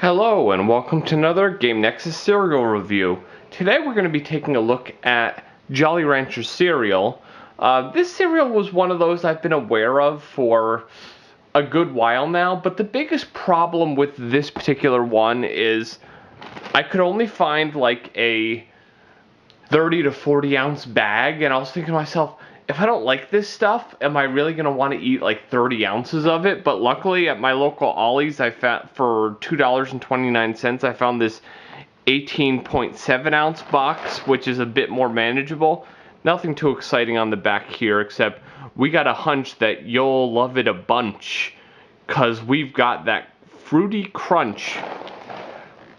Hello and welcome to another Game Nexus cereal review. Today we're going to be taking a look at Jolly Rancher cereal. This cereal was one of those I've been aware of for a good while now, but the biggest problem with this particular one is I could only find like a 30 to 40 ounce bag, and I was thinking to myself, if I don't like this stuff, am I really going to want to eat like 30 ounces of it? But luckily at my local Ollie's, I found for $2.29, I found this 18.7 ounce box, which is a bit more manageable. Nothing too exciting on the back here, except we got a hunch that you'll love it a bunch, because we've got that fruity crunch.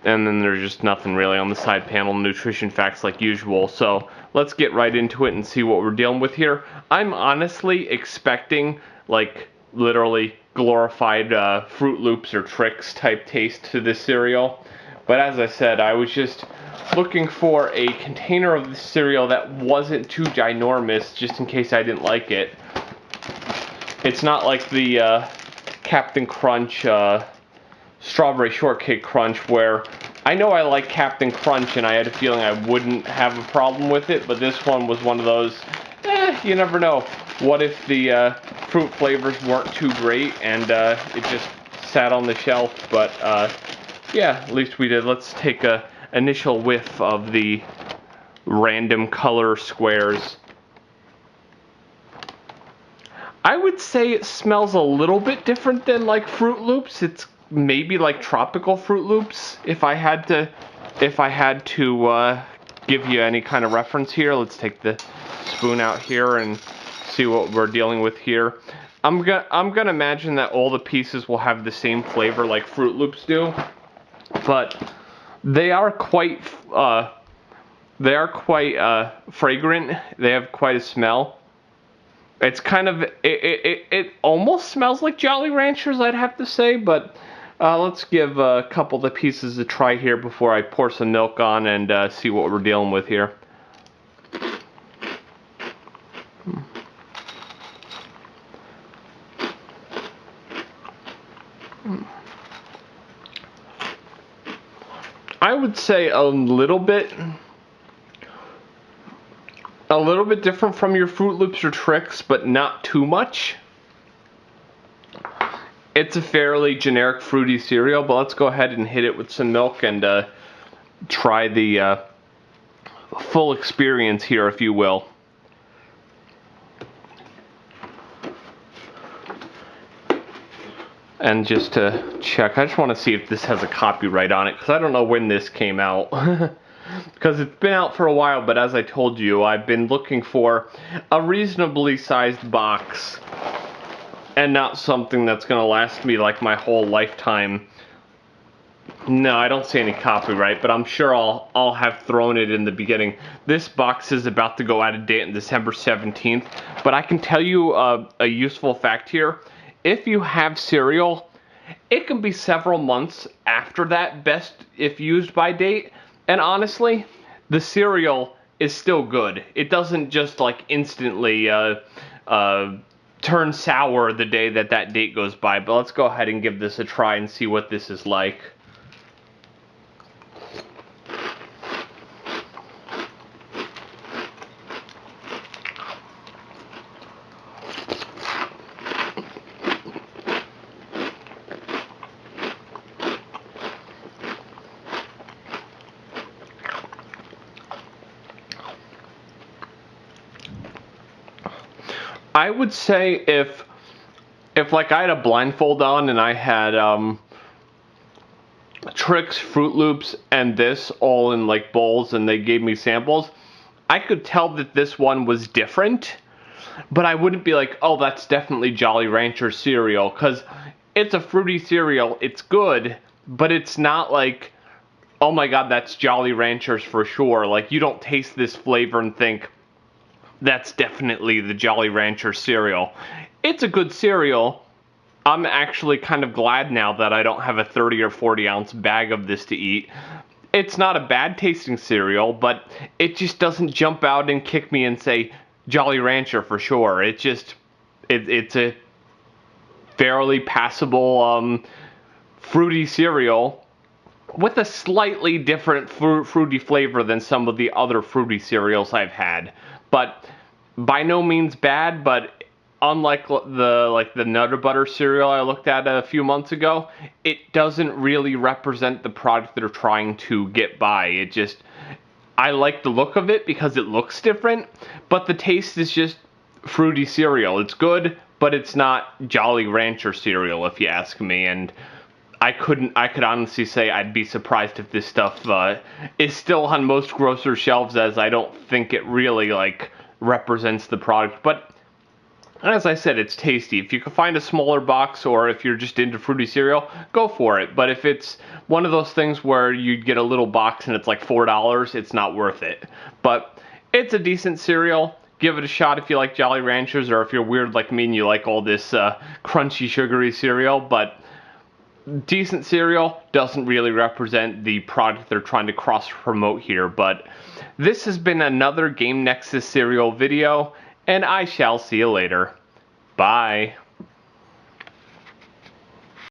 And then there's just nothing really on the side panel, nutrition facts like usual. So let's get right into it and see what we're dealing with here. I'm honestly expecting like literally glorified Fruit Loops or Trix type taste to this cereal. But as I said, I was just looking for a container of the cereal that wasn't too ginormous, just in case I didn't like it. It's not like the Captain Crunch Strawberry Shortcake Crunch, where I know I like Captain Crunch and I had a feeling I wouldn't have a problem with it, but this one was one of those, you never know. What if the fruit flavors weren't too great and it just sat on the shelf? But yeah, at least we did. Let's take a initial whiff of the random color squares. I would say it smells a little bit different than like Fruit Loops. It's maybe like tropical Fruit Loops. If I had to give you any kind of reference here, let's take the spoon out here and see what we're dealing with here. I'm gonna imagine that all the pieces will have the same flavor like Fruit Loops do, but they are quite fragrant. They have quite a smell. It's kind of, it almost smells like Jolly Ranchers, I'd have to say, but let's give a couple of the pieces a try here before I pour some milk on and see what we're dealing with here. I would say a little bit different from your Fruit Loops or Trix, but not too much. It's a fairly generic fruity cereal, but let's go ahead and hit it with some milk and try the full experience here, if you will. And just to check, I just want to see if this has a copyright on it, because I don't know when this came out. Because it's been out for a while, but as I told you, I've been looking for a reasonably sized box and not something that's going to last me like my whole lifetime. No, I don't see any copyright, but I'm sure I'll have thrown it in the beginning. This box is about to go out of date on December 17th, but I can tell you a useful fact here. If you have cereal, it can be several months after that best if used by date, and honestly, the cereal is still good. It doesn't just like instantly turn sour the day that date goes by, but let's go ahead and give this a try and see what this is like. I would say if like I had a blindfold on and I had Trix, Fruit Loops, and this all in like bowls and they gave me samples, I could tell that this one was different, but I wouldn't be like, oh, that's definitely Jolly Rancher cereal, because it's a fruity cereal, it's good, but it's not like, oh my god, that's Jolly Ranchers for sure. Like, you don't taste this flavor and think, that's definitely the Jolly Rancher cereal. It's a good cereal. I'm actually kind of glad now that I don't have a 30 or 40 ounce bag of this to eat. It's not a bad tasting cereal, but it just doesn't jump out and kick me and say Jolly Rancher for sure. It's a fairly passable fruity cereal with a slightly different fruity flavor than some of the other fruity cereals I've had. But by no means bad, but unlike the Nutter Butter cereal I looked at a few months ago, it doesn't really represent the product they're trying to get by. It just, I like the look of it because it looks different, but the taste is just fruity cereal. It's good, but it's not Jolly Rancher cereal, if you ask me. And I could honestly say I'd be surprised if this stuff is still on most grocery shelves, as I don't think it really like represents the product. But as I said, it's tasty. If you can find a smaller box, or if you're just into fruity cereal, go for it. But if it's one of those things where you get a little box and it's like $4, it's not worth it. But it's a decent cereal. Give it a shot if you like Jolly Ranchers, or if you're weird like me and you like all this crunchy, sugary cereal. But decent cereal, doesn't really represent the product they're trying to cross promote here. But this has been another Game Nexus cereal video, and I shall see you later. Bye.